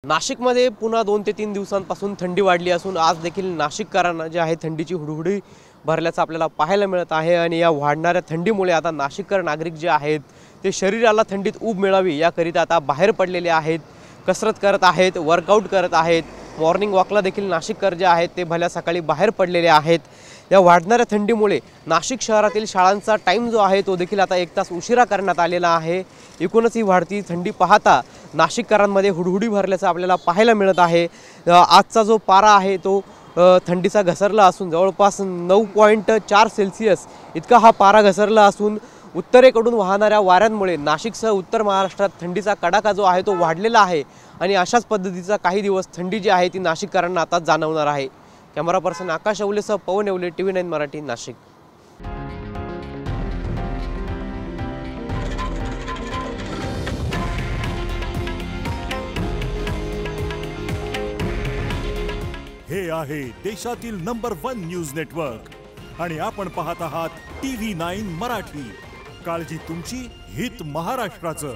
नाशिकमध्ये पुन्हा 2 ते 3 दिवसांपासून थंडी वाढली असून आज देखील नाशिककरांना जे आहे थंडीची हुडहुडी भरल्याचं आपल्याला पाहायला मिळत आहे। आणि या वाढणाऱ्या थंडीमुळे आता नाशिककर नागरिक जे आहेत ते शरीराला थंडीत ऊब मिळावी याकरिता आता बाहेर पडलेले आहेत, कसरत करत आहेत, वर्कआउट करत आहेत। मॉर्निंग वॉकला देखील नाशिककर जे आहेत ते भल्या सकाळी बाहेर पडलेले आहेत। या वाढणाऱ्या थंडीमुळे नाशिक शहरातील शाळांचा टाइम जो आहे तो देखील आता 1 तास उशिरा करण्यात आलेला आहे। एकूणच ही वाढती थंडी पाहता नाशिककरांमध्ये हुडहुडी भरल्याचं आपल्याला पाहायला मिळत आहे। आजचा जो पारा आहे तो थंडीचा घसरला असून जवळपास 9.4 सेल्सियस इतका हा पारा घसरला असून उत्तरेकडून वाहणाऱ्या वाऱ्यांमुळे नाशिकसह उत्तर महाराष्ट्रात थंडीचा कडाका जो आहे तो वाढलेला आहे। आणि अशाच पद्धतीचा काही दिवस थंडी जी आहे ती नाशिककरांना आता जाणवणार आहे। कॅमेरा पर्सन आकाश अवलेसह पवन येवले, TV9 मराठी, नाशिक। हे आहे देशातील नंबर 1 न्यूज नेटवर्क आणि आपण पाहत आहात TV9 मराठी। काळजी तुमची, हित महाराष्ट्राचं।